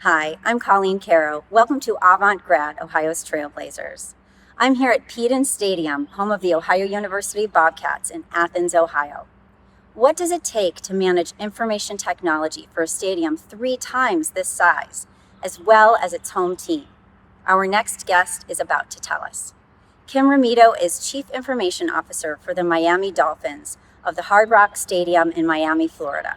Hi, I'm Colleen Caro. Welcome to Avant-Grad, Ohio's Trailblazers. I'm here at Peden Stadium, home of the Ohio University Bobcats in Athens, Ohio. What does it take to manage information technology for a stadium 3 times this size, as well as its home team? Our next guest is about to tell us. Kim Rometo is Chief Information Officer for the Miami Dolphins of the Hard Rock Stadium in Miami, Florida.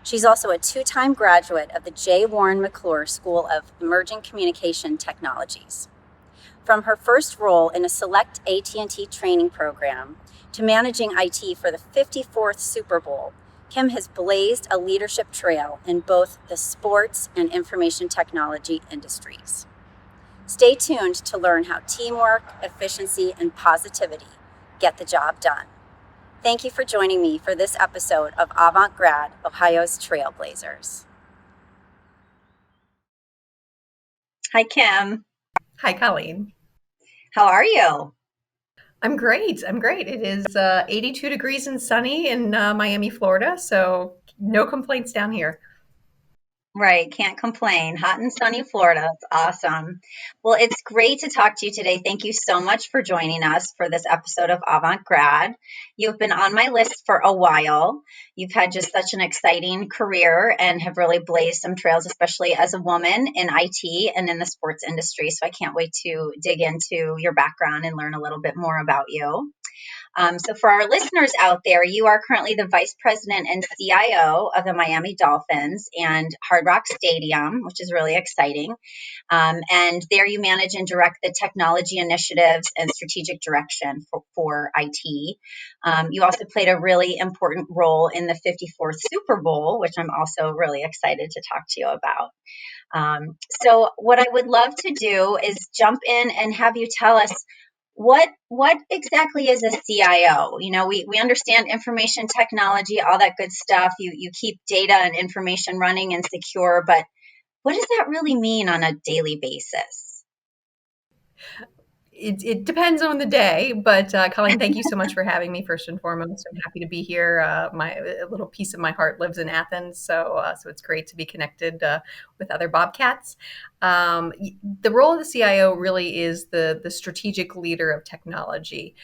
She's also a 2-time graduate of the J. Warren McClure School of Emerging Communication Technologies. From her first role in a select AT&T training program to managing IT for the 54th Super Bowl, Kim has blazed a leadership trail in both the sports and information technology industries. Stay tuned to learn how teamwork, efficiency, and positivity get the job done. Thank you for joining me for this episode of Avant-Grad, Ohio's Trailblazers. Hi, Kim. Hi, Colleen. How are you? I'm great. It is 82 degrees and sunny in Miami, Florida, so no complaints down here. Right, can't complain. Hot and sunny Florida. That's awesome. Well, it's great to talk to you today. Thank you so much for joining us for this episode of Avant Grad. You've been on my list for a while. You've had just such an exciting career and have really blazed some trails, especially as a woman in IT and in the sports industry. So I can't wait to dig into your background and learn a little bit more about you. So for our listeners out there, you are currently the Vice President and CIO of the Miami Dolphins and Hard Rock Stadium, which is really exciting. And there you manage and direct the technology initiatives and strategic direction for IT. You also played a really important role in the 54th Super Bowl, which I'm also really excited to talk to you about. So what I would love to do is jump in and have you tell us what exactly is a CIO? You know, we understand information technology, all that good stuff. You keep data and information running and secure, but what does that really mean on a daily basis? It depends on the day, but Colleen, thank you so much for having me. First and foremost, I'm happy to be here. A little piece of my heart lives in Athens, so it's great to be connected with other Bobcats. The role of the CIO really is the strategic leader of technology,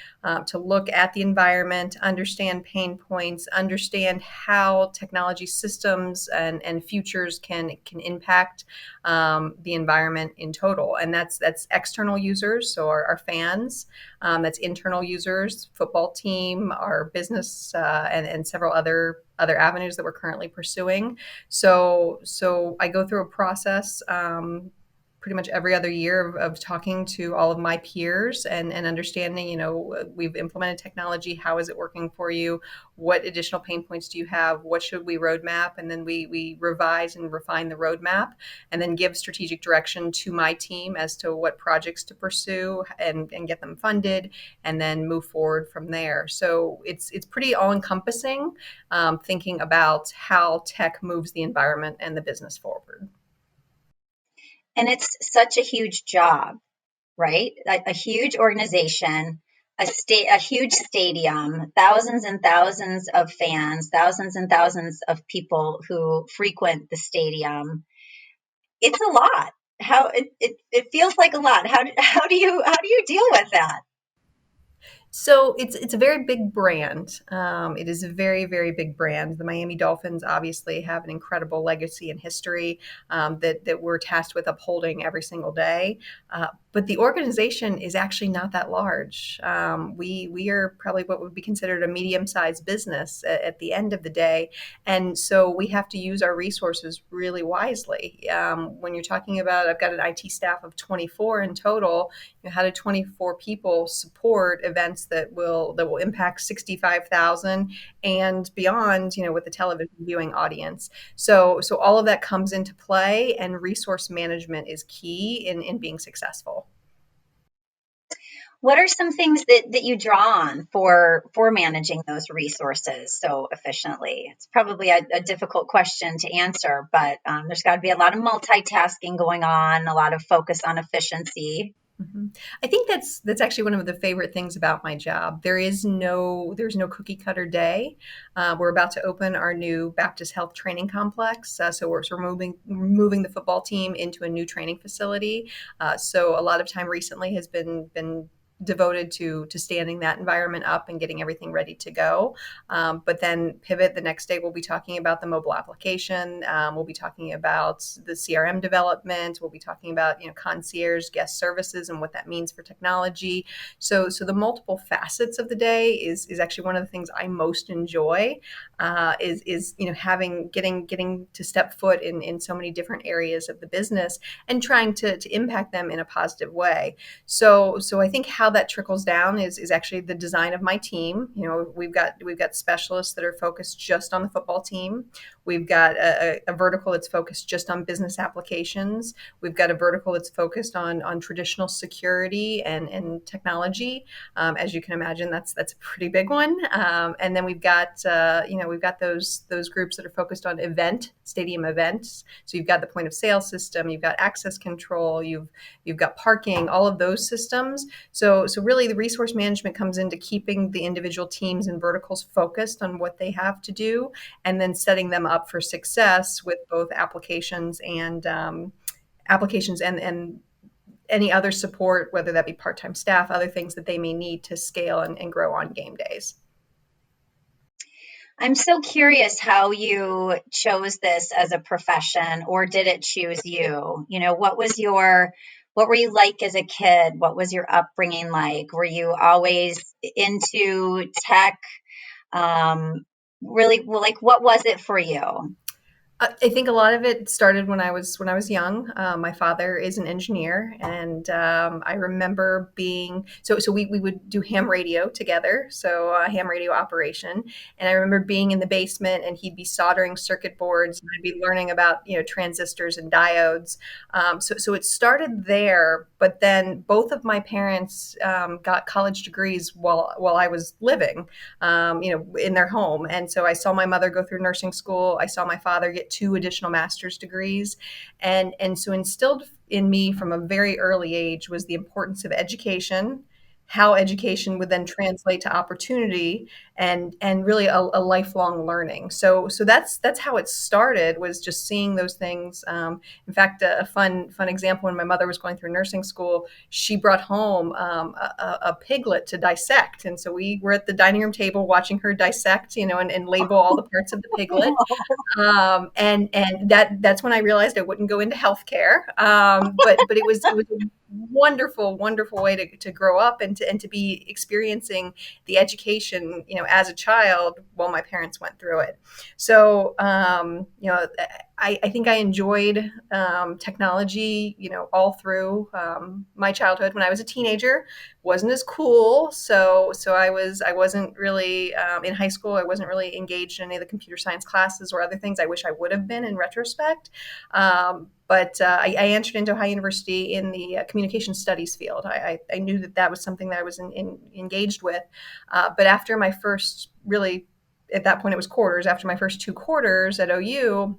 to look at the environment, understand pain points, understand how technology systems and futures can impact the environment in total. And that's external users, so our fans. That's internal users, football team, our business, and several other avenues that we're currently pursuing. So I go through a process pretty much every other year of talking to all of my peers and understanding, we've implemented technology. How is it working for you? What additional pain points do you have? What should we roadmap? And then we revise and refine the roadmap and then give strategic direction to my team as to what projects to pursue and get them funded and then move forward from there. So it's pretty all encompassing, thinking about how tech moves the environment and the business forward. And it's such a huge job, right? A huge organization, a huge stadium, thousands and thousands of fans, thousands and thousands of people who frequent the stadium. It's a lot. It feels like a lot. How do you deal with that? So it's a very big brand. It is a very, very big brand. The Miami Dolphins obviously have an incredible legacy and history, that we're tasked with upholding every single day. But the organization is actually not that large. We are probably what would be considered a medium-sized business at the end of the day, and so we have to use our resources really wisely. When you're talking about, I've got an IT staff of 24 in total. How do 24 people support events that will impact 65,000 and beyond, with the television viewing audience? So all of that comes into play, and resource management is key in being successful. What are some things that you draw on for managing those resources so efficiently? It's probably a difficult question to answer, but there's got to be a lot of multitasking going on, a lot of focus on efficiency. Mhm. I think that's actually one of the favorite things about my job. There's no cookie cutter day. We're about to open our new Baptist Health Training Complex, so we're moving the football team into a new training facility. So a lot of time recently has been devoted to standing that environment up and getting everything ready to go. But then pivot the next day, we'll be talking about the mobile application. We'll be talking about the CRM development. We'll be talking about concierge guest services and what that means for technology. So the multiple facets of the day is actually one of the things I most enjoy. Is having getting to step foot in so many different areas of the business and trying to impact them in a positive way. So I think how that trickles down is actually the design of my team. We've got specialists that are focused just on the football team. We've got a vertical that's focused just on business applications. We've got a vertical that's focused on traditional security and technology. As you can imagine, that's a pretty big one. And then we've got those groups that are focused on stadium events. So you've got the point of sale system, you've got access control, you've got parking, all of those systems. So really the resource management comes into keeping the individual teams and verticals focused on what they have to do, and then setting them up for success with both applications and any other support, whether that be part-time staff, other things that they may need to scale and grow on game days. I'm so curious how you chose this as a profession, or did it choose you? What were you like as a kid? What was your upbringing like? Were you always into tech? Really, well, like, what was it for you? I think a lot of it started when I was young. My father is an engineer, and I remember being so we would do ham radio together, so ham radio operation. And I remember being in the basement, and he'd be soldering circuit boards, and I'd be learning about transistors and diodes. So it started there, but then both of my parents got college degrees while I was living, in their home. And so I saw my mother go through nursing school. I saw my father get two additional master's degrees. And so instilled in me from a very early age was the importance of education, how education would then translate to opportunity, and really a lifelong learning. So that's how it started, was just seeing those things. In fact, a fun example: when my mother was going through nursing school, she brought home a piglet to dissect, and so we were at the dining room table watching her dissect, and label all the parts of the piglet. And that's when I realized I wouldn't go into healthcare. But it was a wonderful way to grow up and to be experiencing the education, as a child while my parents went through it. So I think I enjoyed technology, all through my childhood. When I was a teenager, wasn't as cool. So I wasn't really in high school. I wasn't really engaged in any of the computer science classes or other things I wish I would have been in retrospect. But I entered into Ohio University in the communication studies field. I knew that was something that I was engaged with. But after my first, really, at that point it was quarters, after my first 2 quarters at OU,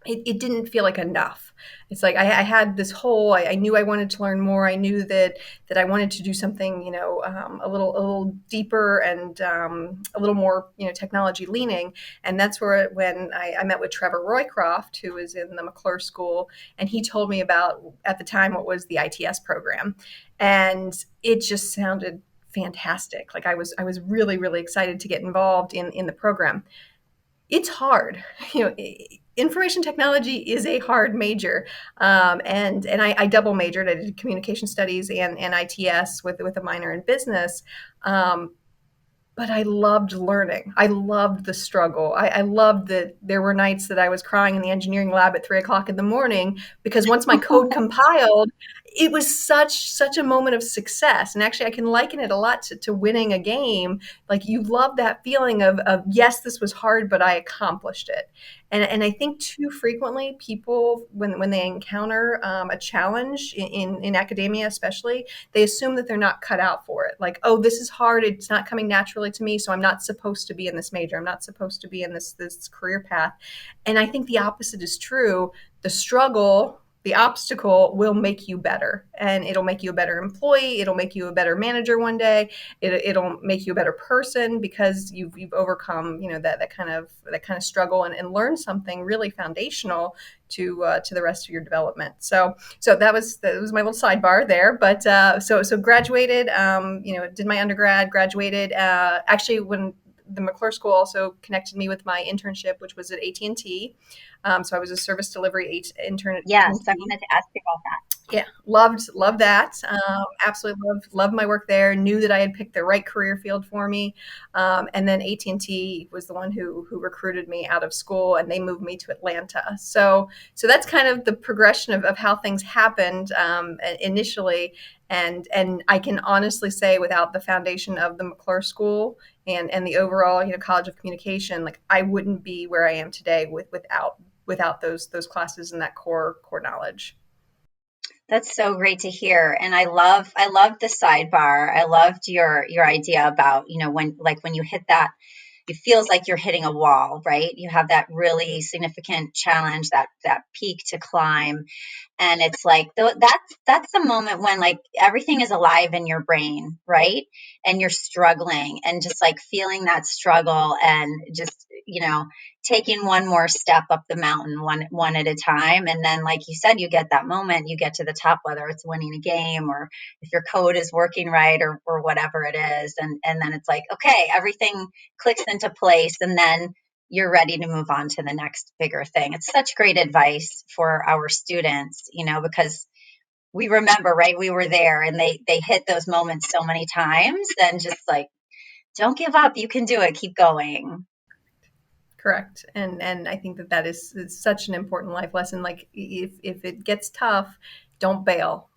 it didn't feel like enough. It's like I had this whole. I knew I wanted to learn more. I knew that I wanted to do something, a little deeper and a little more, technology leaning. And that's where when I met with Trevor Roycroft, who was in the McClure School, and he told me about, at the time, what was the ITS program, and it just sounded fantastic. Like I was really excited to get involved in the program. It's hard. You know, Information technology is a hard major, and I double majored. I did communication studies and ITS with a minor in business. But I loved learning. I loved the struggle. I loved that there were nights that I was crying in the engineering lab at 3 o'clock in the morning, because once my code compiled, it was such a moment of success. And actually, I can liken it a lot to winning a game. Like, you love that feeling of yes, this was hard, but I accomplished it. And I think too frequently people, when they encounter a challenge in academia, especially, they assume that they're not cut out for it. Like, oh, this is hard. It's not coming naturally to me, so I'm not supposed to be in this major. I'm not supposed to be in this career path. And I think the opposite is true. The struggle The obstacle will make you better, and it'll make you a better employee. It'll make you a better manager one day. It'll make you a better person because you've overcome, that kind of struggle, and learned something really foundational to the rest of your development. So that was my little sidebar there. But so graduated. Did my undergrad, graduated. Actually, when the McClure School also connected me with my internship, which was at AT&T. So I was a service delivery intern at Yes, I AT&T. wanted to ask you about that. Yeah, loved that. Absolutely loved my work there. Knew that I had picked the right career field for me. And then AT&T was the one who recruited me out of school, and they moved me to Atlanta. So that's kind of the progression of how things happened initially. And I can honestly say, without the foundation of the McClure School and the overall, College of Communication, like I wouldn't be where I am today without those classes and that core knowledge. That's so great to hear. And I love the sidebar. I loved your idea about, when you hit that, it feels like you're hitting a wall, right? You have that really significant challenge, that peak to climb. And it's like that's the moment when like everything is alive in your brain, right? And you're struggling and just like feeling that struggle and just, taking one more step up the mountain, one at a time. And then, like you said, you get that moment, you get to the top, whether it's winning a game or if your code is working right, or whatever it is. And then it's like, okay, everything clicks into place, and then you're ready to move on to the next bigger thing. It's such great advice for our students, because we remember, right? We were there, and they hit those moments so many times, and just like, don't give up. You can do it. Keep going. Correct. And I think that is such an important life lesson. Like if it gets tough, don't bail.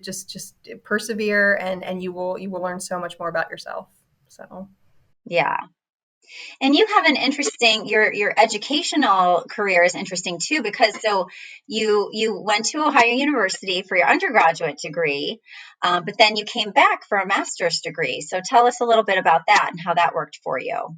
Just persevere, and you will learn so much more about yourself. So Yeah. And you have an interesting, your educational career is interesting too, because so you went to Ohio University for your undergraduate degree, but then you came back for a master's degree. So tell us a little bit about that and how that worked for you.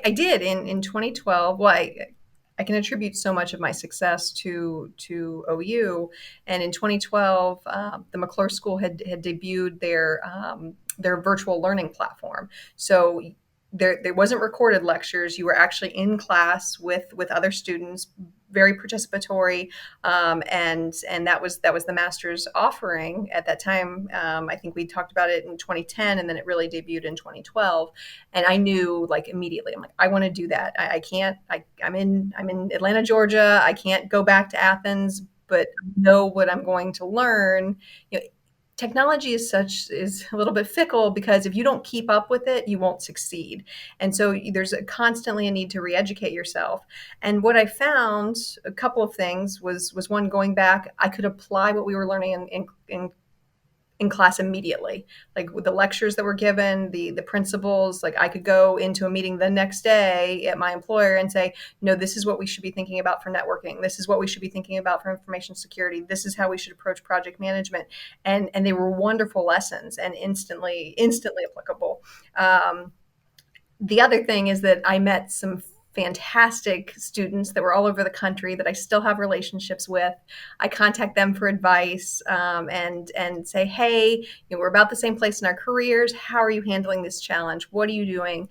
I did in 2012. Well, I can attribute so much of my success to OU. And in 2012, the McClure School had debuted their virtual learning platform. So there wasn't recorded lectures. You were actually in class with other students, very participatory, and that was the master's offering at that time. I think we talked about it in 2010, and then it really debuted in 2012. And I knew like immediately, I'm like, I want to do that. I can't. I'm in Atlanta, Georgia. I can't go back to Athens, but I know what I'm going to learn. Technology is a little bit fickle, because if you don't keep up with it, you won't succeed. And so there's constantly a need to re-educate yourself. And what I found, a couple of things, was one, going back, I could apply what we were learning in class immediately, like with the lectures that were given, the principles. Like I could go into a meeting the next day at my employer and say, no, this is what we should be thinking about for networking, this is what we should be thinking about for information security, this is how we should approach project management. And they were wonderful lessons and instantly applicable. The other thing is that I met some fantastic students that were all over the country that I still have relationships with. I contact them for advice, and say, hey, we're about the same place in our careers. How are you handling this challenge? What are you doing?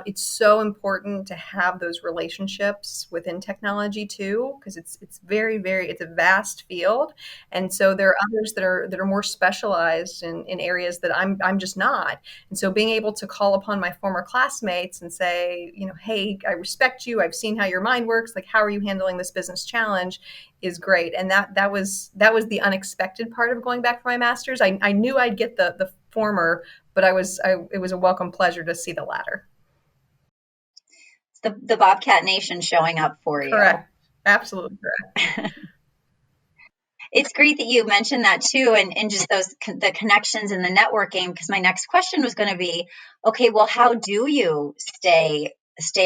It's so important to have those relationships within technology too, because it's very it's a vast field, and so there are others that are more specialized in areas that I'm just not. And so being able to call upon my former classmates and say, hey, I respect you. I've seen how your mind works. Like, how are you handling this business challenge is great. And that was the unexpected part of going back for my master's. I knew I'd get the former, but it was a welcome pleasure to see the latter. It's the Bobcat Nation showing up for you. Correct. Absolutely correct. It's great that you mentioned that too, and just the connections and the networking. Because my next question was going to be, okay, well, how do you stay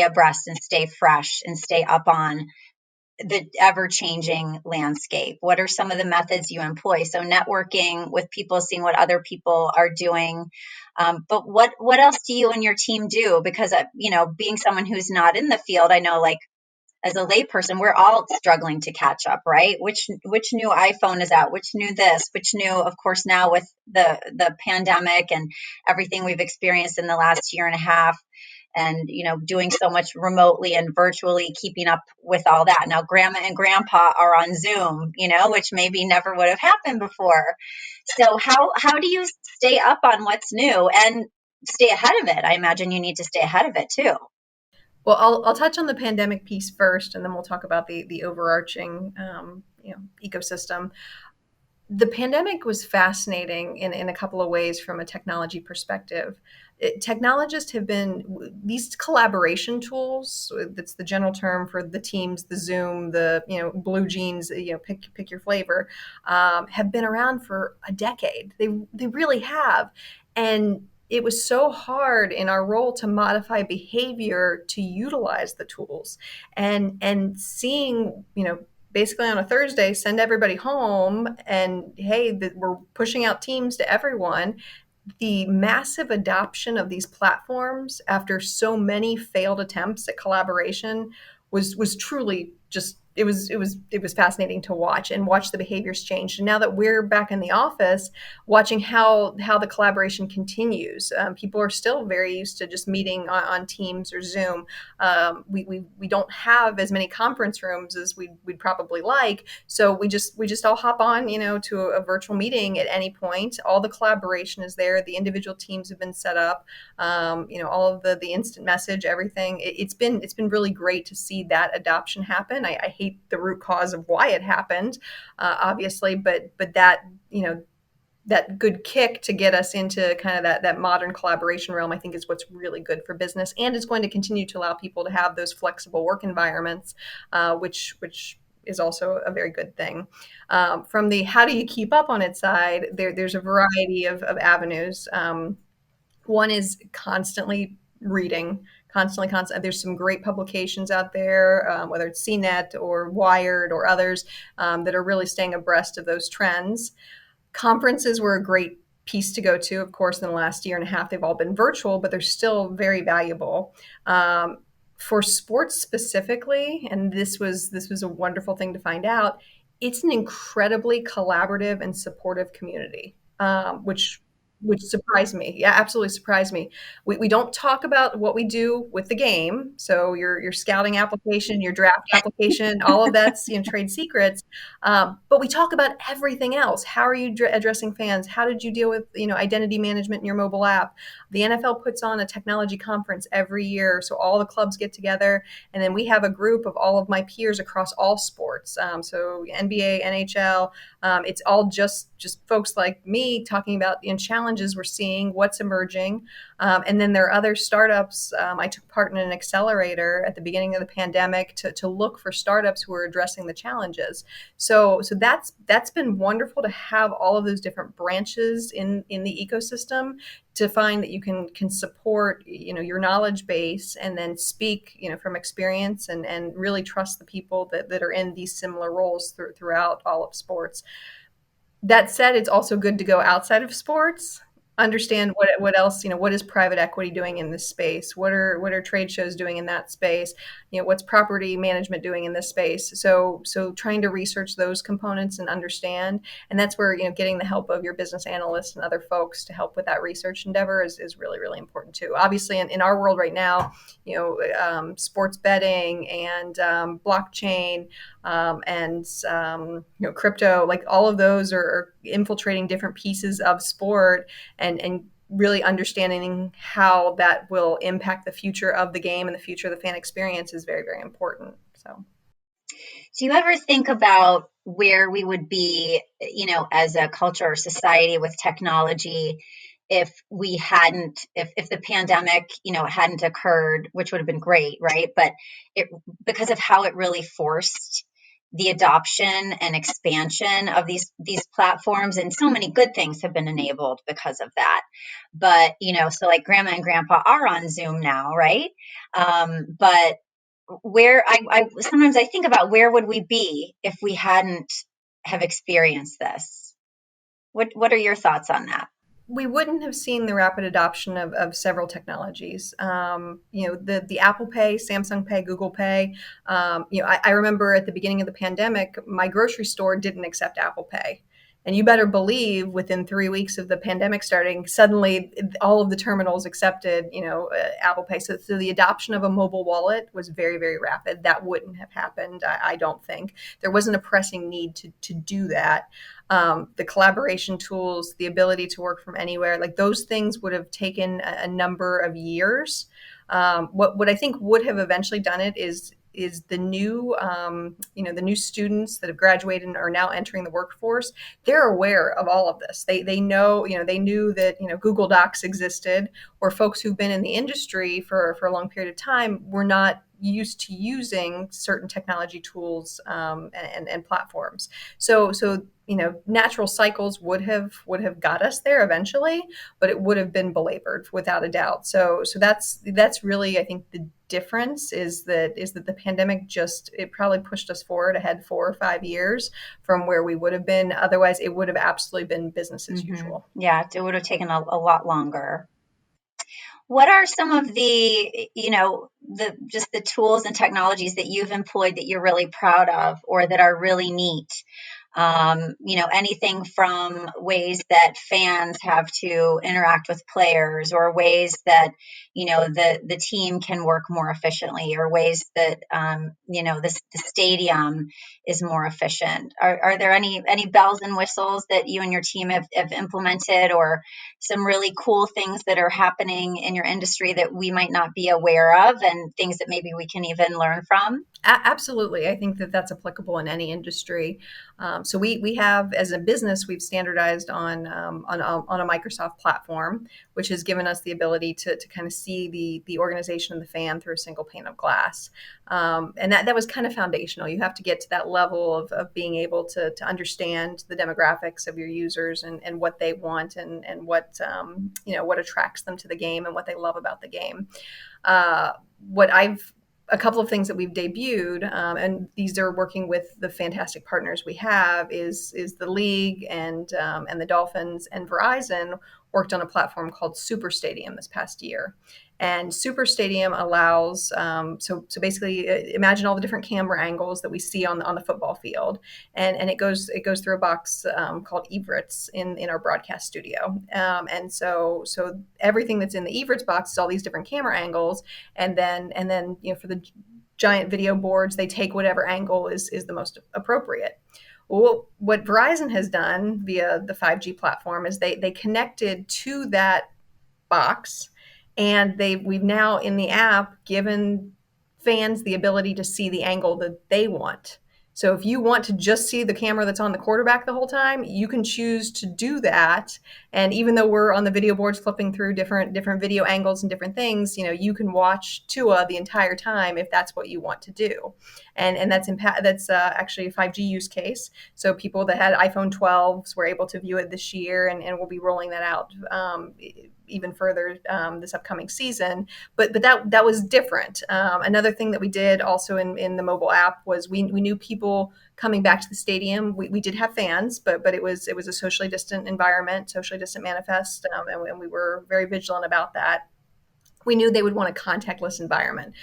abreast and stay fresh and stay up on the ever changing landscape? What are some of the methods you employ? So networking with people, seeing what other people are doing. But what else do you and your team do? Because being someone who's not in the field, I know like as a layperson, we're all struggling to catch up, right? Which new iPhone is out? Which new this? Which new, of course, now with the pandemic and everything we've experienced in the last year and a half, and doing so much remotely and virtually, keeping up with all that. Now grandma and grandpa are on Zoom, which maybe never would have happened before. So how do you stay up on what's new and stay ahead of it? I imagine you need to stay ahead of it too. Well, I'll touch on the pandemic piece first, and then we'll talk about the overarching ecosystem. The pandemic was fascinating in a couple of ways from a technology perspective. Technologists have been these collaboration tools. That's the general term for the Teams, the Zoom, the Blue Jeans. Pick your flavor. Have been around for a decade. They really have, and it was so hard in our role to modify behavior to utilize the tools, and seeing basically on a Thursday, send everybody home, and hey, we're pushing out Teams to everyone. The massive adoption of these platforms after so many failed attempts at collaboration was truly just it was fascinating to watch the behaviors change. And now that we're back in the office, watching how the collaboration continues. People are still very used to just meeting on Teams or Zoom. We don't have as many conference rooms as we'd probably like, so we just all hop on to a virtual meeting at any point. All the collaboration is there. The individual teams have been set up. All of the instant message, everything. It's been really great to see that adoption happen. I hate the root cause of why it happened, obviously, but that that good kick to get us into kind of that modern collaboration realm, I think, is what's really good for business, and is going to continue to allow people to have those flexible work environments, which is also a very good thing. From the how do you keep up on its side, there's a variety of avenues. One is constantly reading, constant. There's some great publications out there, whether it's CNET or Wired or others, that are really staying abreast of those trends. Conferences were a great piece to go to. Of course, in the last year and a half, they've all been virtual, but they're still very valuable. For sports specifically, and this was a wonderful thing to find out, it's an incredibly collaborative and supportive community, which surprised me. Yeah, absolutely surprised me. We don't talk about what we do with the game. So your scouting application, your draft application, all of that's trade secrets. But we talk about everything else. How are you addressing fans? How did you deal with identity management in your mobile app? The NFL puts on a technology conference every year, so all the clubs get together, and then we have a group of all of my peers across all sports. So NBA, NHL. It's all just folks like me talking about challenges we're seeing, what's emerging, and then there are other startups. I took part in an accelerator at the beginning of the pandemic to look for startups who are addressing the challenges. So that's been wonderful to have all of those different branches in the ecosystem, to find that you can support your knowledge base, and then speak from experience, and really trust the people that are in these similar roles throughout all of sports. That said, it's also good to go outside of sports, understand what else, what is private equity doing in this space? What are trade shows doing in that space? What's property management doing in this space? So trying to research those components and understand, and that's where getting the help of your business analysts and other folks to help with that research endeavor is really, really important too. Obviously, in our world right now, sports betting and blockchain, and crypto, like all of those are infiltrating different pieces of sport, and really understanding how that will impact the future of the game and the future of the fan experience is very, very important. So do you ever think about where we would be, as a culture or society with technology, if if the pandemic, hadn't occurred, which would have been great, right? But because of how it really forced the adoption and expansion of these platforms, and so many good things have been enabled because of that. But so like grandma and grandpa are on Zoom now, right? But where I sometimes I think about, where would we be if we hadn't have experienced this? What are your thoughts on that? we wouldn't have seen the rapid adoption of several technologies. The Apple Pay, Samsung Pay, Google Pay. I remember at the beginning of the pandemic, my grocery store didn't accept Apple Pay. And you better believe within 3 weeks of the pandemic starting, suddenly all of the terminals accepted, Apple Pay. So the adoption of a mobile wallet was very, very rapid. That wouldn't have happened, I don't think. There wasn't a pressing need to do that. The collaboration tools, the ability to work from anywhere, like those things would have taken a number of years. What I think would have eventually done it is the new the new students that have graduated and are now entering the workforce. They're aware of all of this. They know, they knew that Google Docs existed, or folks who've been in the industry for a long period of time were not used to using certain technology tools and platforms. So natural cycles would have got us there eventually, but it would have been belabored without a doubt. So that's really, I think, the difference is that the pandemic it probably pushed us forward ahead 4 or 5 years from where we would have been. Otherwise, it would have absolutely been business as usual. Yeah, it would have taken a lot longer. What are some of the tools and technologies that you've employed that you're really proud of or that are really neat? Anything from ways that fans have to interact with players, or ways that, the team can work more efficiently, or ways that, the stadium is more efficient. Are there any bells and whistles that you and your team have implemented, or some really cool things that are happening in your industry that we might not be aware of, and things that maybe we can even learn from? Absolutely. I think that that's applicable in any industry. So we have, as a business, we've standardized on a Microsoft platform, which has given us the ability to kind of see the organization and the fan through a single pane of glass. And that was kind of foundational. You have to get to that level of being able to understand the demographics of your users and what they want, and what attracts them to the game and what they love about the game. What I've A couple of things that we've debuted, and these are working with the fantastic partners we have, is the league and the Dolphins and Verizon worked on a platform called Super Stadium this past year. And Super Stadium allows, so basically, imagine all the different camera angles that we see on the football field, and it goes through a box called Everts in our broadcast studio, and so everything that's in the Everts box is all these different camera angles, and then for the giant video boards, they take whatever angle is the most appropriate. Well, what Verizon has done via the 5G platform is they connected to that box, and we've now in the app given fans the ability to see the angle that they want. So if you want to just see the camera that's on the quarterback the whole time, you can choose to do that. And even though we're on the video boards flipping through different video angles and different things, you can watch Tua the entire time if that's what you want to do. And that's actually a 5G use case. So people that had iPhone 12s were able to view it this year, and we'll be rolling that out even further this upcoming season. But that was different. Another thing that we did also in the mobile app was we knew people coming back to the stadium. We did have fans, but it was a socially distant environment, socially distant manifest, and we were very vigilant about that. We knew they would want a contactless environment.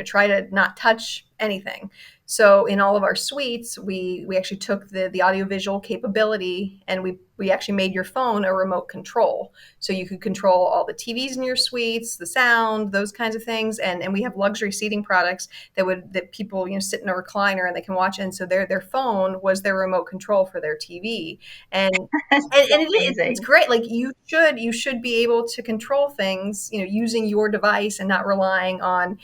Try to not touch anything. So in all of our suites, we actually took the audiovisual capability, and we actually made your phone a remote control. So you could control all the TVs in your suites, the sound, those kinds of things. And we have luxury seating products that people sit in a recliner and they can watch. And so their phone was their remote control for their TV. And it's great. Like you should be able to control things, using your device and not relying on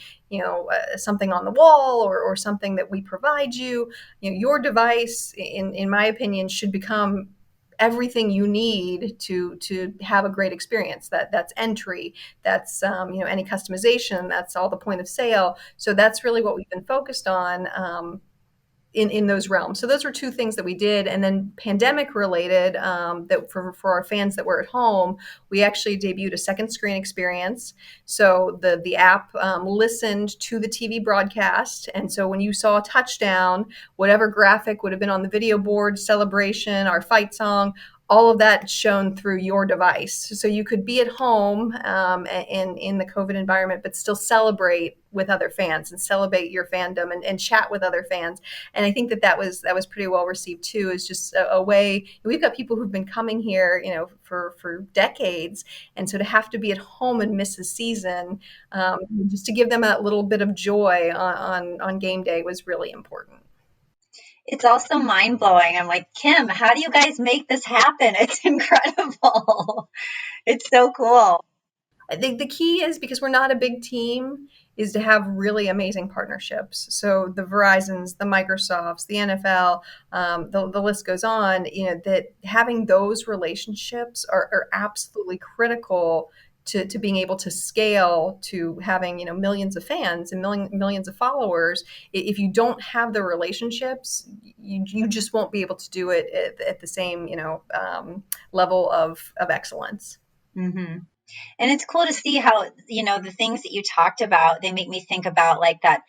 something on the wall or something that we provide you. Your device, in my opinion, should become everything you need to have a great experience. That's entry, that's any customization, that's all the point of sale. So that's really what we've been focused on. In those realms. So those were two things that we did. And then pandemic related, that for our fans that were at home, we actually debuted a second screen experience. So the app listened to the TV broadcast. And so when you saw a touchdown, whatever graphic would have been on the video board, celebration, our fight song, all of that shown through your device. So you could be at home in the COVID environment, but still celebrate with other fans and celebrate your fandom and chat with other fans. And I think that was pretty well received too. Is just a way. We've got people who've been coming here, for decades, and so to have to be at home and miss a season, just to give them a little bit of joy on game day was really important. It's also mind blowing. I'm like, Kim, how do you guys make this happen? It's incredible. It's so cool. I think the key is, because we're not a big team, is to have really amazing partnerships. So the Verizons, the Microsofts, the NFL, the list goes on. That having those relationships are absolutely critical to being able to scale to having millions of fans and millions of followers. If you don't have the relationships, you just won't be able to do it at the same level of excellence. Hmm. And it's cool to see how, the things that you talked about, they make me think about like that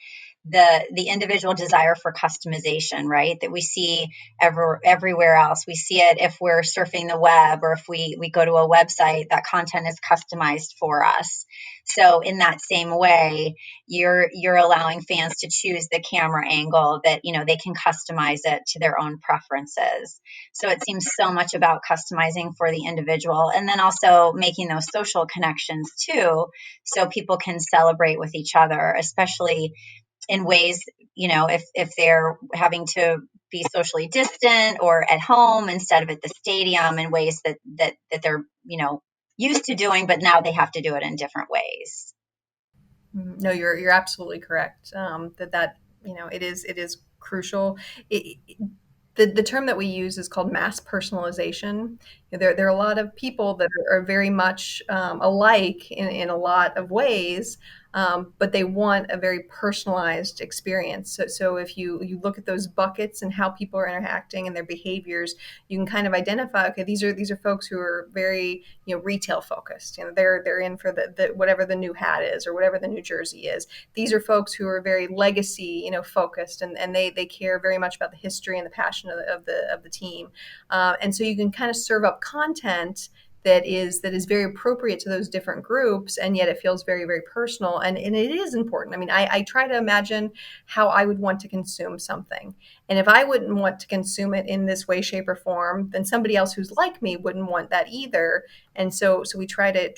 the individual desire for customization, right? That we see everywhere else. We see it if we're surfing the web, or if we go to a website, that content is customized for us. So in that same way, you're allowing fans to choose the camera angle that, they can customize it to their own preferences. So it seems so much about customizing for the individual, and then also making those social connections too, so people can celebrate with each other, especially in ways, if they're having to be socially distant or at home instead of at the stadium, in ways that they're, used to doing, but now they have to do it in different ways. No, you're absolutely correct. It is crucial. The term that we use is called mass personalization. There are a lot of people that are very much alike in a lot of ways, but they want a very personalized experience. So if you look at those buckets and how people are interacting and their behaviors, you can kind of identify, okay, these are folks who are very retail focused. They're in for the whatever the new hat is or whatever the new jersey is. These are folks who are very legacy focused, and they care very much about the history and the passion of the team. And so you can kind of serve up content that is very appropriate to those different groups, and yet it feels very, very personal, and it is important. I mean, I try to imagine how I would want to consume something, and if I wouldn't want to consume it in this way, shape, or form, then somebody else who's like me wouldn't want that either. And so we try to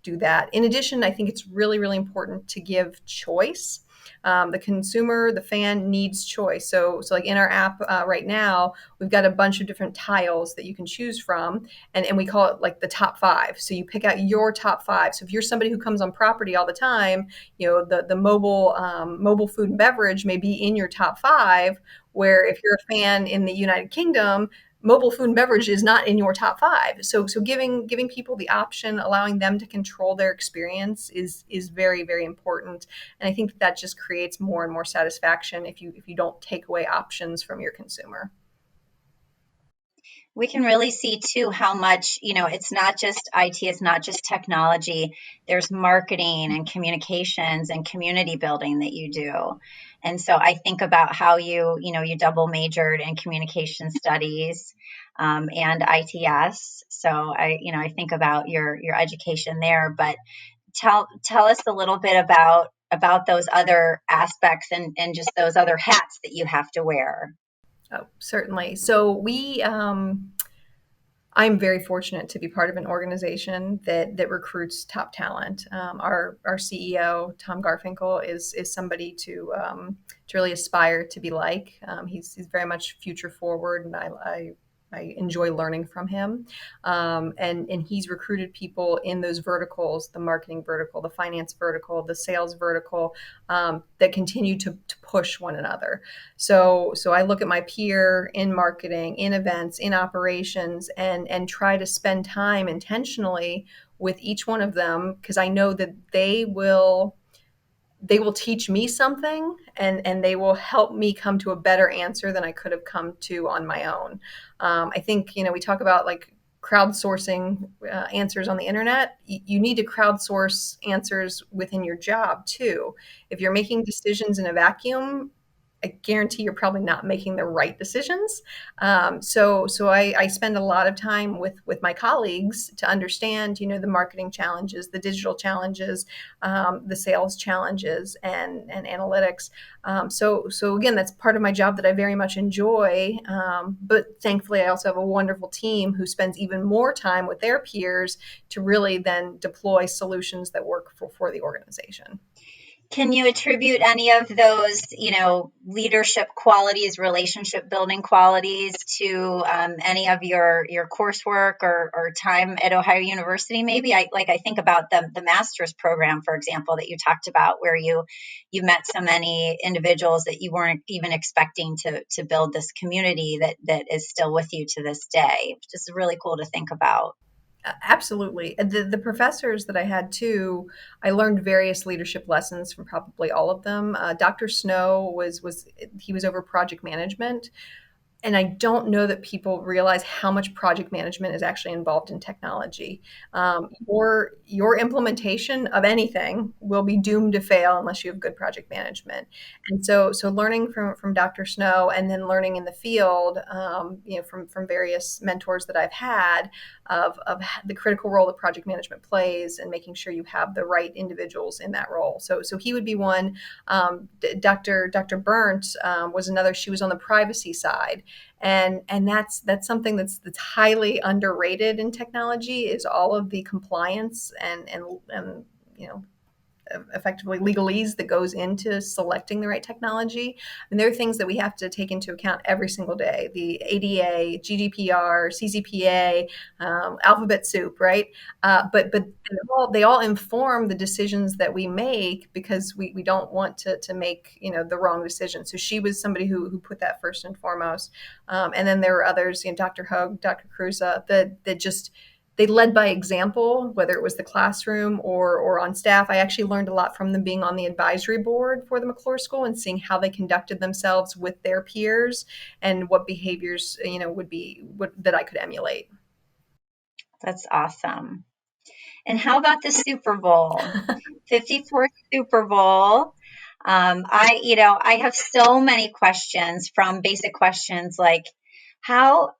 do that. In addition, I think it's really, really important to give choice. The consumer, the fan needs choice. So like in our app right now, we've got a bunch of different tiles that you can choose from, and we call it like the top five. So you pick out your top five. So if you're somebody who comes on property all the time, the mobile food and beverage may be in your top five. Where if you're a fan in the United Kingdom, mobile food and beverage is not in your top five. So giving people the option, allowing them to control their experience is very, very important. And I think that just creates more and more satisfaction if you don't take away options from your consumer. We can really see too how much, it's not just IT, it's not just technology. There's marketing and communications and community building that you do. And so I think about how you double majored in communication studies, and ITS. So I think about your education there. But tell us a little bit about those other aspects, and just those other hats that you have to wear. Oh, certainly. So I'm very fortunate to be part of an organization that recruits top talent. Our CEO Tom Garfinkel is somebody to really aspire to be like. He's very much future forward, and I enjoy learning from him. And he's recruited people in those verticals: the marketing vertical, the finance vertical, the sales vertical, that continue to push one another. So I look at my peer in marketing, in events, in operations, and try to spend time intentionally with each one of them, because I know that they will teach me something, and they will help me come to a better answer than I could have come to on my own. I think we talk about like crowdsourcing answers on the internet. You need to crowdsource answers within your job too. If you're making decisions in a vacuum, I guarantee you're probably not making the right decisions. So I spend a lot of time with my colleagues to understand, the marketing challenges, the digital challenges, the sales challenges, and analytics. So again, that's part of my job that I very much enjoy. But thankfully, I also have a wonderful team who spends even more time with their peers to really then deploy solutions that work for the organization. Can you attribute any of those, leadership qualities, relationship building qualities to any of your coursework or time at Ohio University? Maybe I think about the master's program, for example, that you talked about, where you met so many individuals that you weren't even expecting to build this community that is still with you to this day, which is really cool to think about. Absolutely. The professors that I had too, I learned various leadership lessons from probably all of them. Dr. Snow was he was over project management, and I don't know that people realize how much project management is actually involved in technology. Your implementation of anything will be doomed to fail unless you have good project management. And so learning from Dr. Snow, and then learning in the field, from various mentors that I've had, of the critical role that project management plays, and making sure you have the right individuals in that role. So he would be one. Dr. Burnt was another. She was on the privacy side, and that's something that's highly underrated in technology, is all of the compliance and effectively legalese that goes into selecting the right technology. And there are things that we have to take into account every single day: the ADA, GDPR, CCPA, alphabet soup, right? But they all inform the decisions that we make, because we don't want to make the wrong decision. So she was somebody who put that first and foremost. And then there were others, Dr. Hogue, Dr. Cruza, that just they led by example, whether it was the classroom or on staff. I actually learned a lot from them being on the advisory board for the McClure School, and seeing how they conducted themselves with their peers, and what behaviors would be that I could emulate. That's awesome. And how about the Super Bowl? 54th Super Bowl. I have so many questions, from basic questions like how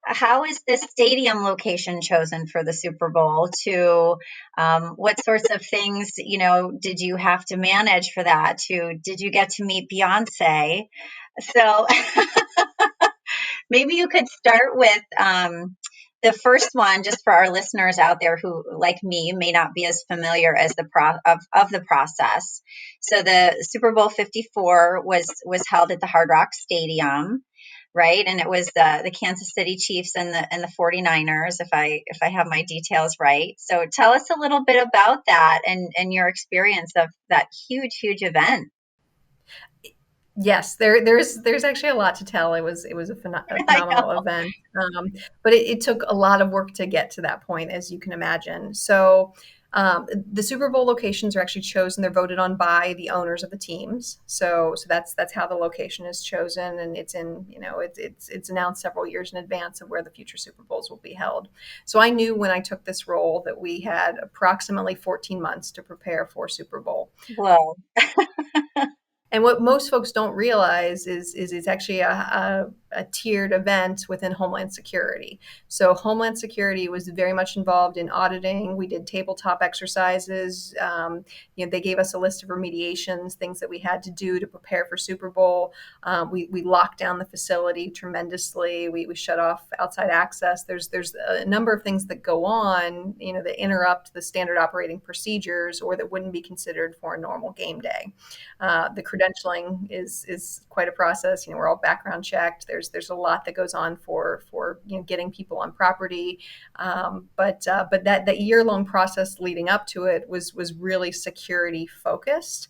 is this stadium location chosen for the Super Bowl, to what sorts of things did you have to manage for that, to did you get to meet Beyonce? So maybe you could start with the first one, just for our listeners out there who, like me, may not be as familiar as of the process. So the Super Bowl 54 was held at the Hard Rock Stadium, right? And it was the Kansas City Chiefs and the 49ers, if I have my details right. So tell us a little bit about that, and your experience of that huge event. Yes, there's actually a lot to tell. It was a I phenomenal know. event, but it took a lot of work to get to that point, as you can imagine. So the Super Bowl locations are actually chosen; they're voted on by the owners of the teams. So that's how the location is chosen, and it's announced several years in advance of where the future Super Bowls will be held. So I knew when I took this role that we had approximately 14 months to prepare for Super Bowl. Whoa. And what most folks don't realize is it's actually a tiered event within Homeland Security. So Homeland Security was very much involved in auditing. We did tabletop exercises. They gave us a list of remediations, things that we had to do to prepare for Super Bowl. We locked down the facility tremendously. We shut off outside access. There's a number of things that go on, that interrupt the standard operating procedures, or that wouldn't be considered for a normal game day. The credentialing is quite a process. We're all background checked. There's a lot that goes on for getting people on property. But that year long process leading up to it was really security focused.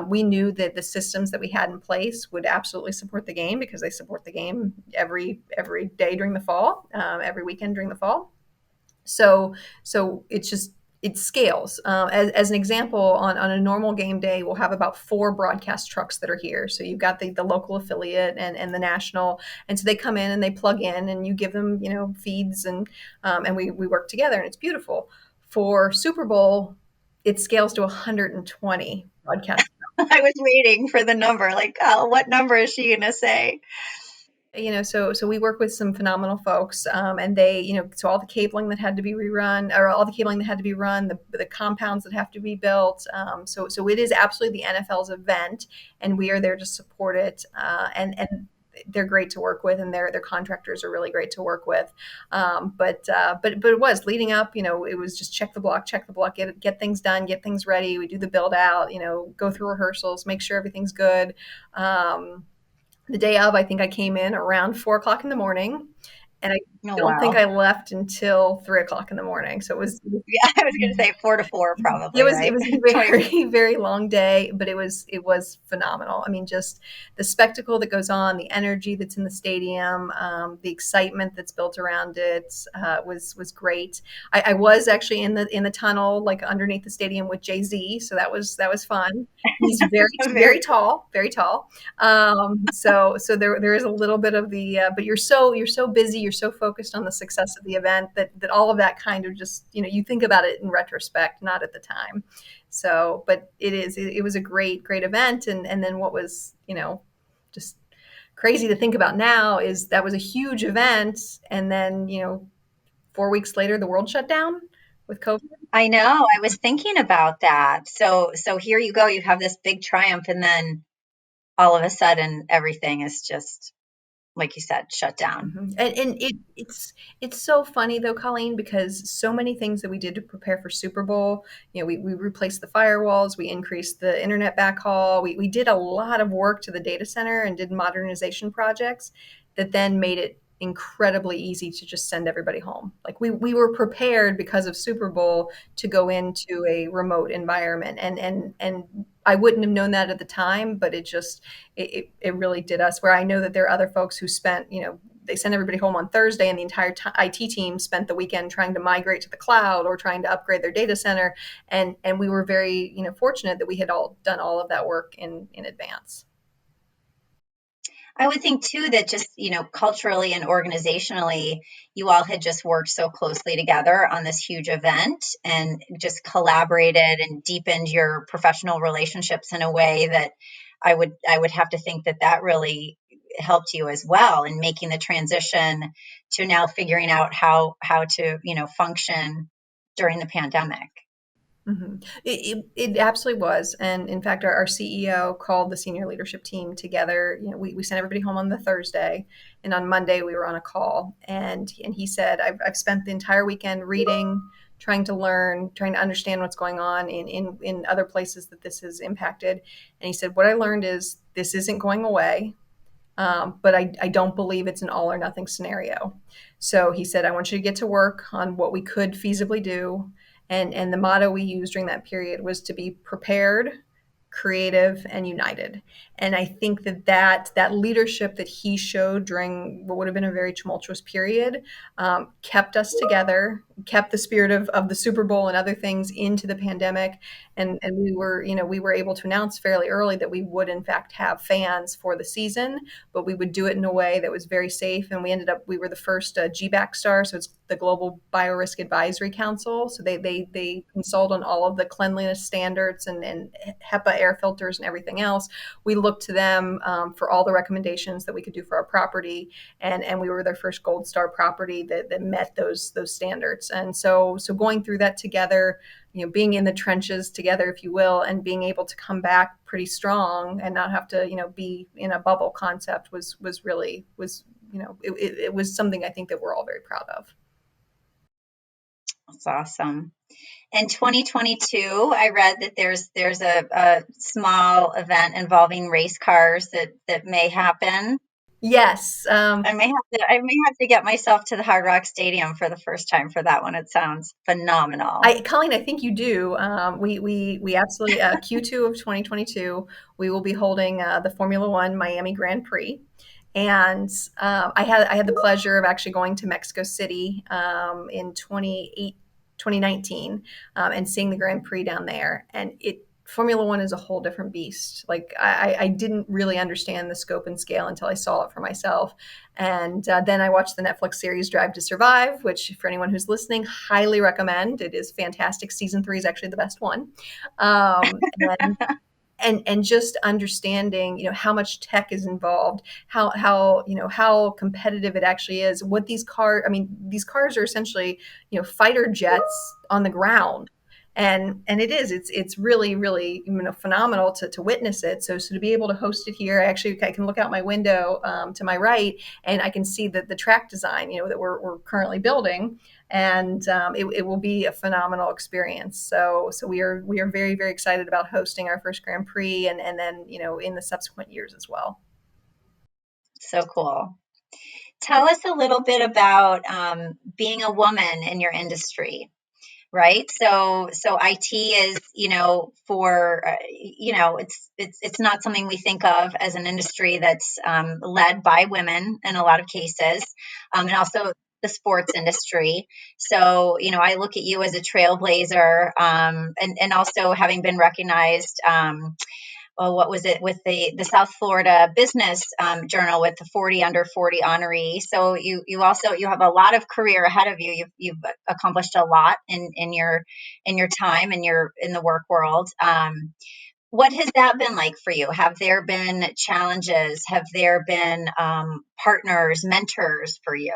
We knew that the systems that we had in place would absolutely support the game, because they support the game every day during the fall, every weekend during the fall. So it scales. As an example, on a normal game day, we'll have about 4 broadcast trucks that are here. So you've got the local affiliate and the national, and so they come in and they plug in, and you give them feeds, and we work together, and it's beautiful. For Super Bowl, it scales to 120 broadcast. I was waiting for the number. Like, oh, what number is she going to say? So we work with some phenomenal folks, and they, so all the cabling that had to be rerun, or all the cabling that had to be run, the compounds that have to be built. So it is absolutely the NFL's event, and we are there to support it. And they're great to work with, and their contractors are really great to work with. But it was leading up. It was just check the block, get things done, get things ready. We do the build out. Go through rehearsals, make sure everything's good. The day of, I think I came in around 4 o'clock in the morning, and I Oh, don't think wow. I left until 3 o'clock in the morning. So Yeah, I was going to say 4 to 4, it probably, was it right? was a 24. very very long day, but it was phenomenal. I mean, just the spectacle that goes on, the energy that's in the stadium, the excitement that's built around it was great. I was actually in the tunnel, like underneath the stadium with Jay-Z, so that was fun. He's very Very. tall, very tall. So there is a little bit of the, but you're so busy, you're so focused on the success of the event that all of that kind of just, you think about it in retrospect, not at the time. So, but it was a great event, and then what was, just crazy to think about now is that was a huge event, and then 4 weeks later the world shut down with COVID. I know. I was thinking about that. So here you go. You have this big triumph, and then all of a sudden, everything is just, like you said, shut down. And it's so funny though, Colleen, because so many things that we did to prepare for Super Bowl, we replaced the firewalls, we increased the internet backhaul, we did a lot of work to the data center and did modernization projects that then made it incredibly easy to just send everybody home. Like we were prepared because of Super Bowl to go into a remote environment, and I wouldn't have known that at the time, but it really did us. Where I know that there are other folks who spent, they sent everybody home on Thursday, and the entire IT team spent the weekend trying to migrate to the cloud or trying to upgrade their data center. And we were very, fortunate that we had all done all of that work in advance. I would think too that just, culturally and organizationally, you all had just worked so closely together on this huge event and just collaborated and deepened your professional relationships in a way that I would have to think that that really helped you as well in making the transition to now figuring out how to, function during the pandemic. It absolutely was. And in fact, our CEO called the senior leadership team together. We sent everybody home on the Thursday, and on Monday we were on a call. And he said, I've spent the entire weekend reading, trying to learn, trying to understand what's going on in other places that this has impacted. And he said, what I learned is this isn't going away. But I don't believe it's an all or nothing scenario. So he said, I want you to get to work on what we could feasibly do. And the motto we used during that period was to be prepared, creative, and united. And I think that leadership that he showed during what would have been a very tumultuous period kept us together, kept the spirit of the Super Bowl and other things into the pandemic. And we were able to announce fairly early that we would in fact have fans for the season, but we would do it in a way that was very safe. And we were the first GBAC star, so it's the Global Biorisk Advisory Council. So they consult on all of the cleanliness standards and HEPA air filters and everything else. We looked to them for all the recommendations that we could do for our property, and we were their first Gold Star property that met those standards. And so going through that together, being in the trenches together, if you will, and being able to come back pretty strong and not have to, be in a bubble concept was really it was something I think that we're all very proud of. That's awesome. In 2022, I read that there's a small event involving race cars that may happen. Yes. I may have to get myself to the Hard Rock Stadium for the first time for that one. It sounds phenomenal. Colleen, I think you do. We absolutely, Q2 of 2022, we will be holding the Formula One Miami Grand Prix, and I had the pleasure of actually going to Mexico City in 2019, and seeing the Grand Prix down there, and it. Formula One is a whole different beast. Like I didn't really understand the scope and scale until I saw it for myself. And then I watched the Netflix series Drive to Survive, which, for anyone who's listening, highly recommend. It is fantastic. Season 3 is actually the best one. And and just understanding, how much tech is involved, how competitive it actually is. What these cars, I mean, these cars are essentially, fighter jets on the ground. And it's really, really, phenomenal to witness it. So to be able to host it here, I can look out my window, to my right, and I can see the track design, that we're currently building, and it will be a phenomenal experience. So we are very, very excited about hosting our first Grand Prix, and then, in the subsequent years as well. So cool. Tell us a little bit about being a woman in your industry, right? So IT is, for it's not something we think of as an industry that's led by women in a lot of cases, and also the sports industry. So, I look at you as a trailblazer, and also having been recognized. Well, what was it with the South Florida Business Journal with the 40 under 40 honoree. So you have a lot of career ahead of you. You've accomplished a lot in your time and your in the work world. What has that been like for you? Have there been challenges? Have there been partners, mentors for you?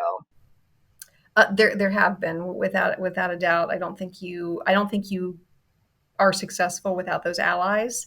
There have been, without a doubt. I don't think you are successful without those allies.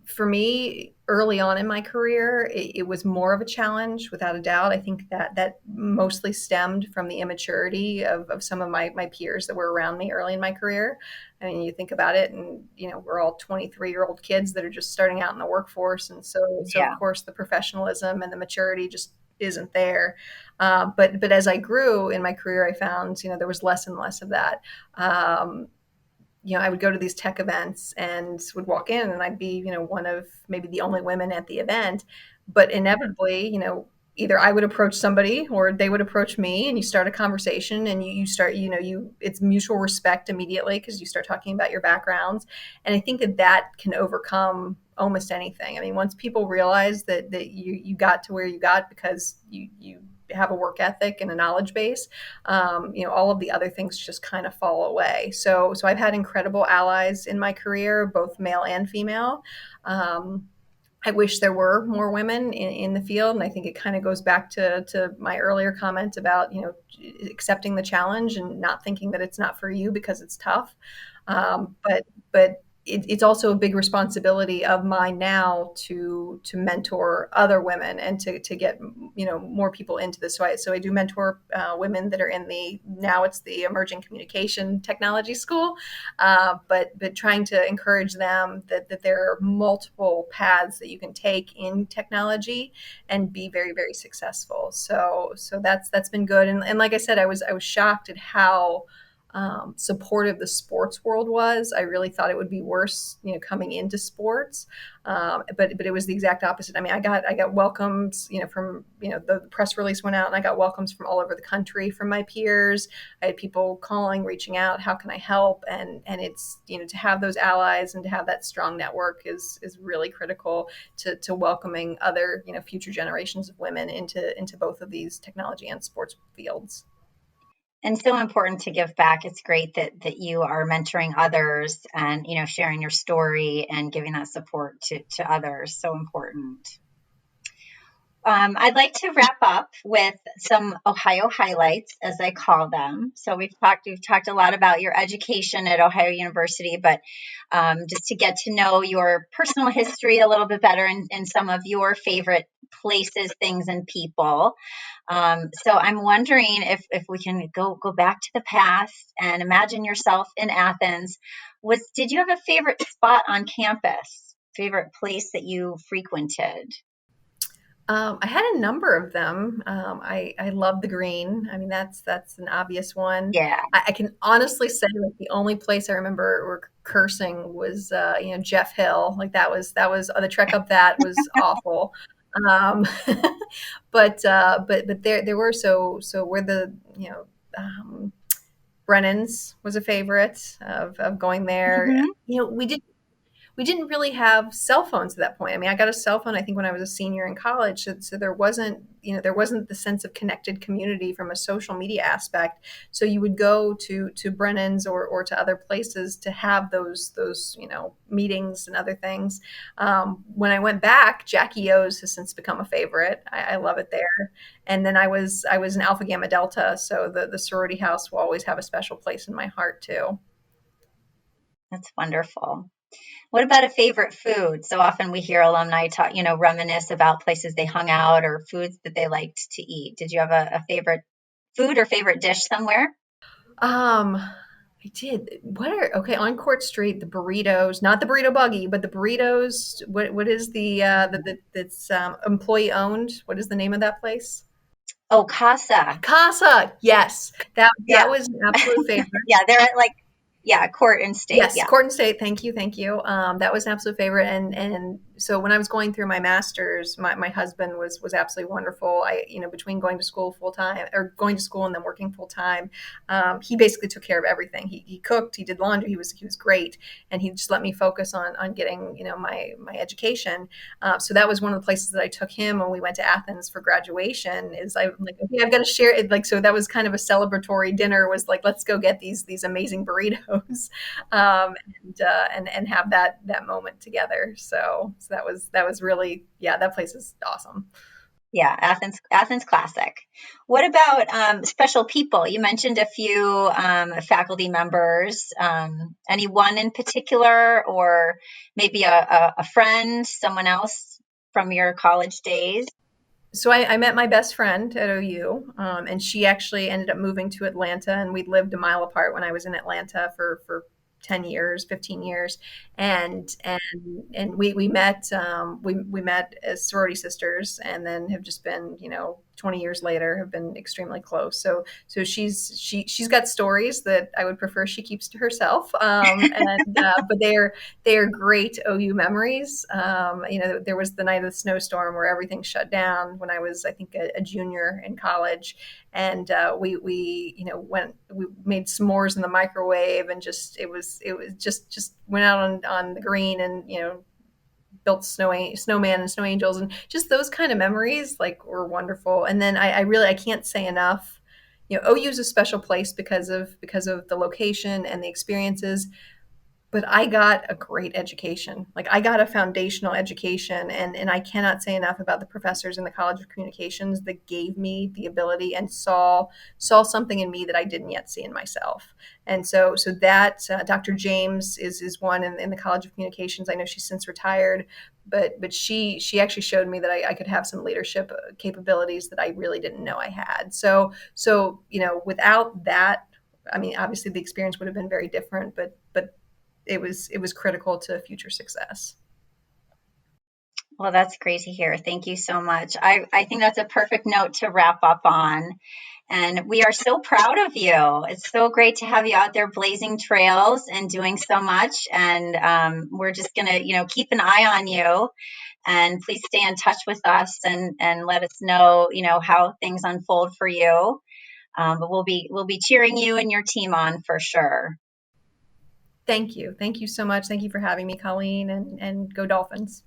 For me, early on in my career, it was more of a challenge, without a doubt. I think that mostly stemmed from the immaturity of some of my peers that were around me early in my career. I mean, you think about it, and we're all 23-year-old kids that are just starting out in the workforce, and so of Yeah. course the professionalism and the maturity just isn't there. But as I grew in my career, I found there was less and less of that. I would go to these tech events and would walk in, and I'd be, one of maybe the only women at the event. But inevitably, either I would approach somebody or they would approach me, and you start a conversation, and you start, it's mutual respect immediately because you start talking about your backgrounds. And I think that can overcome almost anything. I mean, once people realize that you got to where you got because you have a work ethic and a knowledge base, all of the other things just kind of fall away. So I've had incredible allies in my career, both male and female. I wish there were more women in the field, and I think it kind of goes back to my earlier comment about accepting the challenge and not thinking that it's not for you because it's tough. But it's also a big responsibility of mine now to mentor other women and to get more people into this. So I do mentor women that are in now it's the emerging communication technology school, but trying to encourage them that there are multiple paths that you can take in technology and be very, very successful. So that's been good. And like I said, I was shocked at how supportive the sports world was. I really thought it would be worse, coming into sports, but it was the exact opposite. I mean, I got welcomes, from the press release went out, and I got welcomes from all over the country from my peers. I had people calling, reaching out, how can I help? And it's to have those allies and to have that strong network is really critical to welcoming other future generations of women into both of these technology and sports fields. And so important to give back. It's great that you are mentoring others and sharing your story and giving that support to others. So important. I'd like to wrap up with some Ohio highlights, as I call them. So we've talked a lot about your education at Ohio University, but just to get to know your personal history a little bit better and some of your favorite places, things, and people. So I'm wondering if we can go back to the past and imagine yourself in Athens. Did you have a favorite spot on campus? Favorite place that you frequented? I had a number of them. I love the green. I mean, that's an obvious one. Yeah. I can honestly say, like, the only place I remember cursing was Jeff Hill. Like, that was the trek up that was awful. Um, but there were, so where the Brennan's was a favorite of going there. Hmm. We did. we didn't really have cell phones at that point. I mean, I got a cell phone I think when I was a senior in college, so there wasn't, there wasn't the sense of connected community from a social media aspect. So you would go to Brennan's or to other places to have those meetings and other things. When I went back, Jackie O's has since become a favorite. I love it there. And then I was an Alpha Gamma Delta, so the sorority house will always have a special place in my heart too. That's wonderful. What about a favorite food? So often we hear alumni talk, reminisce about places they hung out or foods that they liked to eat. Did you have a favorite food or favorite dish somewhere? I did. What are okay on Court Street? The burritos, not the burrito buggy, but the burritos. What is the that's employee owned? What is the name of that place? Oh, casa. Casa. Yes, that Yeah. was an absolute favorite. Yeah, they're at like, yeah, Court and State. Yes, Yeah. Court and State. Thank you, thank you. That was an absolute favorite. And so when I was going through my master's, my husband was absolutely wonderful. Between going to school full time or going to school and then working full time, he basically took care of everything. He cooked, he did laundry. He was great, and he just let me focus on getting my education. So that was one of the places that I took him when we went to Athens for graduation. Is I'm like, okay, I've got to share it. Like, so that was kind of a celebratory dinner. Was like, let's go get these amazing burritos. And have that moment together. So that was really, yeah, that place is awesome. Yeah, Athens classic. What about special people? You mentioned a few faculty members. Anyone in particular, or maybe a friend, someone else from your college days? So I met my best friend at OU, and she actually ended up moving to Atlanta, and we lived a mile apart when I was in Atlanta for 10 years, 15 years. And we met, we met as sorority sisters, and then have just been, 20 years later, have been extremely close. So she's got stories that I would prefer she keeps to herself. And but they are great OU memories. There was the night of the snowstorm where everything shut down when I was, I think, a junior in college, and we made s'mores in the microwave, and it was just went out on the green, and built snowman and snow angels, and just those kind of memories like were wonderful. And then I really, I can't say enough. OU is a special place because of the location and the experiences, but I got a great education. Like, I got a foundational education, and I cannot say enough about the professors in the College of Communications that gave me the ability and saw something in me that I didn't yet see in myself. And so that Dr. James is one in the College of Communications. I know she's since retired, but she actually showed me that I could have some leadership capabilities that I really didn't know I had. So without that, I mean, obviously the experience would have been very different, but it was critical to future success. Well, that's great to hear. Thank you so much. I think that's a perfect note to wrap up on. And we are so proud of you. It's so great to have you out there blazing trails and doing so much. And we're just going to, keep an eye on you. And please stay in touch with us and let us know, how things unfold for you. But we'll be cheering you and your team on for sure. Thank you so much. Thank you for having me, Colleen, and go Dolphins.